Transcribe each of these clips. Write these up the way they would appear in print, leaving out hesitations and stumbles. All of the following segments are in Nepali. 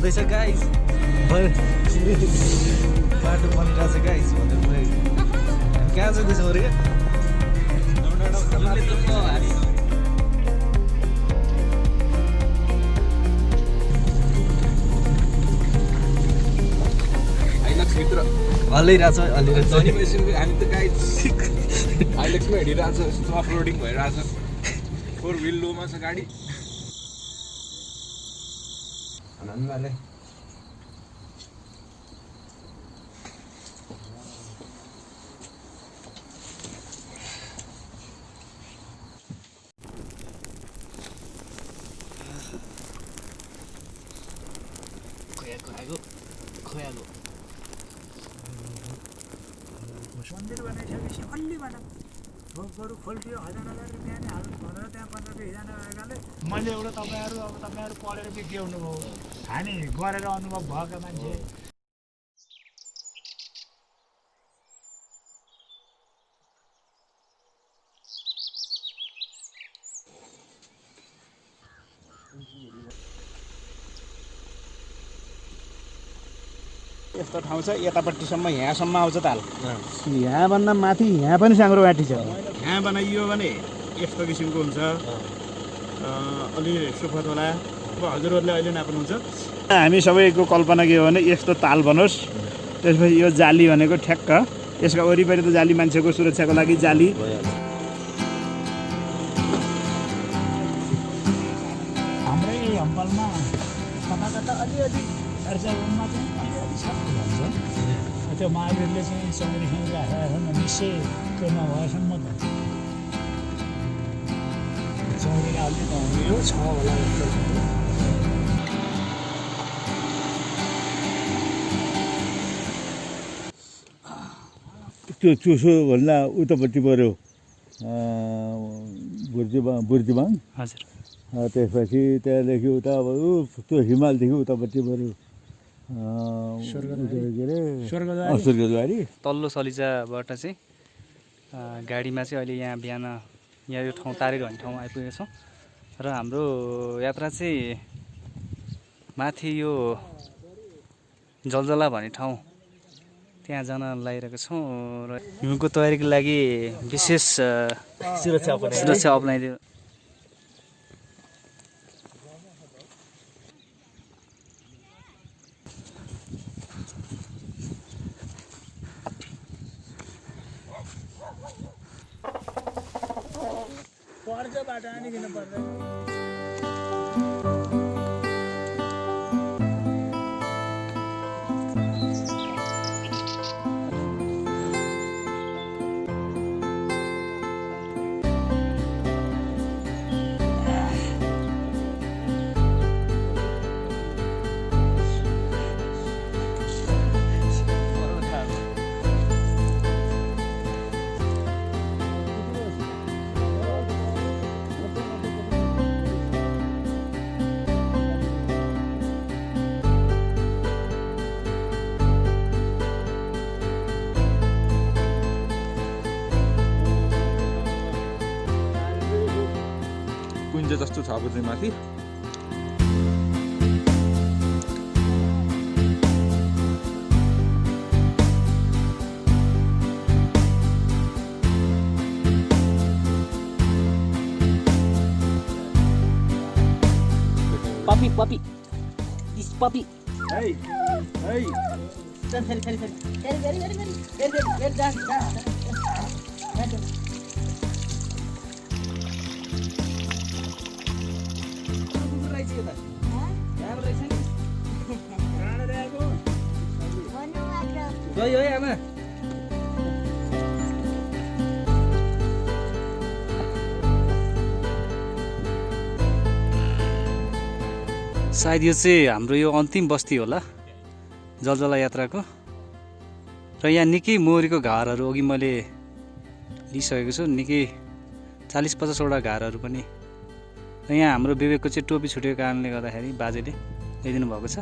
हुँदैछ गाइस बाटो बनिरहेको छ गाइस भनेर पुरै हामी कहाँ जाँदैछौँ अरे हल्लिरहेछ हल्लिरहेछ हामी त गाइस हाइलेक्समा हिँडिरहेछ अफ रोडिङ भइरहेछ 4 व्हिल लोमा छ गाडी आनन्दले खोयाको मन्दिर बनाइसकेपछि अल्लीबाट बरु खोल्टियो 1000 रुपियाँ नै हाल्नु भनेर त्यहाँ 15-20 जना आएकाले मैले एउटा तपाईँहरू पढेर चाहिँ के हुनुभयो हामी गरेर अनुभव भएका मान्छे यस्तो ठाउँ छ यतापट्टिसम्म यहाँसम्म आउँछ ताल यहाँभन्दा माथि यहाँ पनि साङ्ग्रो बाटी छ यहाँ बनाइयो भने यस्तो किसिमको हुन्छ अलि सुखद होला अब हजुरहरूले अहिले नाप्नुहुन्छ हामी सबैको कल्पना के हो भने यस्तो ताल बनोस् त्यसपछि यो जाली भनेको ठ्याक्क यसका वरिपरि त जाली मान्छेको सुरक्षाको लागि जाली हाम्रै हम्पलमा कता अलिअलि अर्जामा चाहिँ अलिअलि सबै भन्छ त्यो महावीरले चाहिँ सौरीसँग राखेर निश्चयको नभएसम्म त सौरीले अलि त यो छ होला त्यो चुसो भन्दा उतापट्टि पऱ्यो बुर्दिबाङ हजुर त्यसपछि त्यहाँदेखि उता अब त्यो हिमालदेखि उतापट्टि पऱ्यो स्वर्गद्वारी तल्लो सलिजाबाट चाहिँ गाडीमा चाहिँ अहिले यहाँ बिहान यहाँ यो ठाउँ तारेर भन्ने ठाउँमा आइपुगेको छौँ र हाम्रो यात्रा चाहिँ माथि यो जलजला भन्ने ठाउँ त्यहाँ जान लागिरहेको छौँ र हिउँको तयारीको लागि विशेष सुरक्षा अपनाइदियो पर्जबाट आनिकन पर्दैन कुञ्ज जस्तो छ अब चाहिँ माथि puppy this puppy hey very सायद यो चाहिँ हाम्रो यो अन्तिम बस्ती होला जलजला यात्राको र यहाँ निकै मोरीको घारहरू अघि मैले लिइसकेको छु निकै 40-50 वटा घारहरू पनि र यहाँ हाम्रो विवेकको चाहिँ टोपी छुटेको कारणले गर्दाखेरि बाजेले ल्याइदिनु भएको छ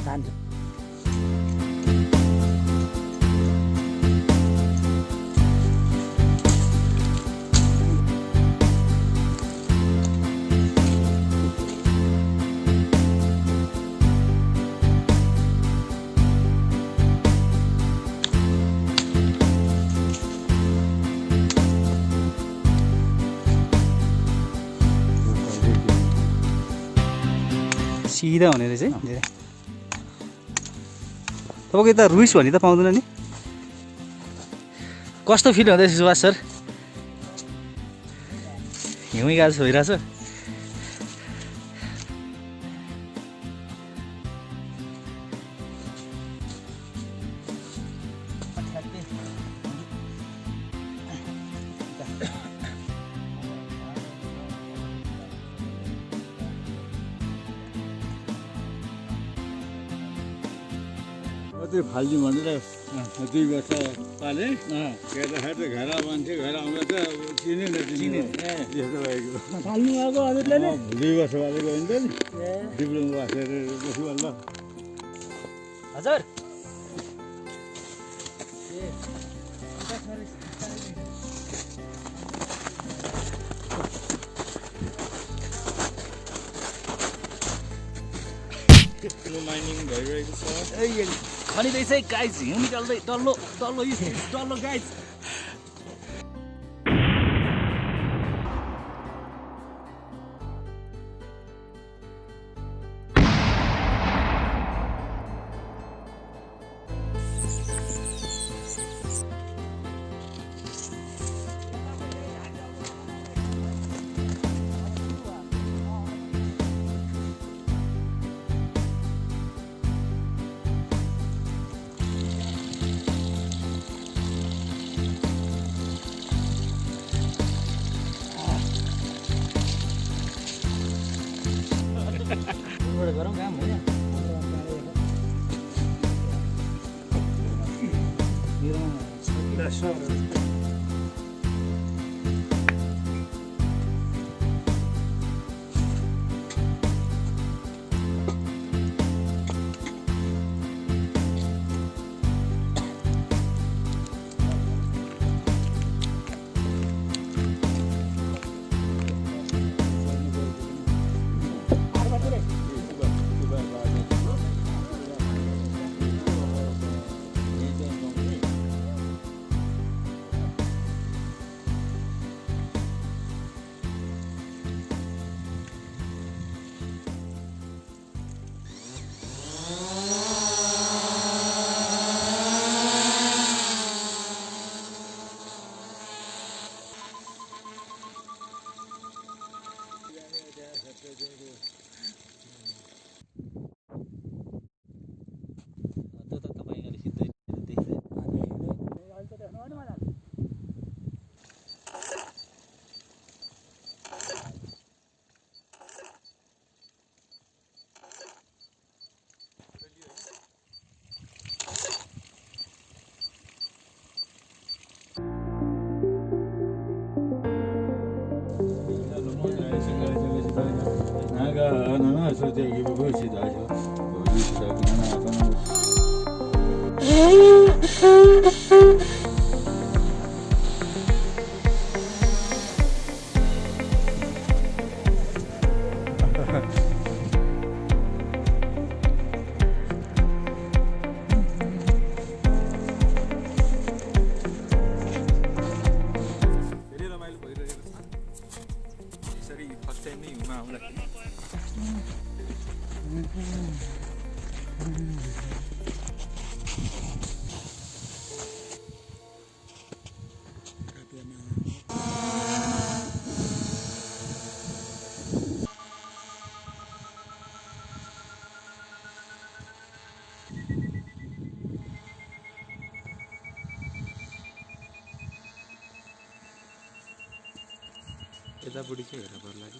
जान्छ। सिधा हुने रहेछ है धेरै। तपाईँको यता रुइस भन्ने त पाउँदैन नि? कस्तो फिल हुँदैछ सुभाष सर? हिउँ गाछ भइरहेछ। त्यो फाल्ने भनेर 2 वर्ष पाले हेर्दाखेरि त घर मान्छे घर आउँदा त चिने नचिने यस्तो भएको। फाल्नु भएको हजुरले नि? 2 वर्ष पालेको होइन त नि, डिप्लोमा बसेर बस्छु ल। हजुर माइनिङ भइरहेको छ। खनिँदैछ है गाइज, हिउँ निकाल्दै डल्लो डल्लो डल्लो गाइज। गरौँ काम होइन? यतापट्टि चाहिँ हेर्नु पर्ला कि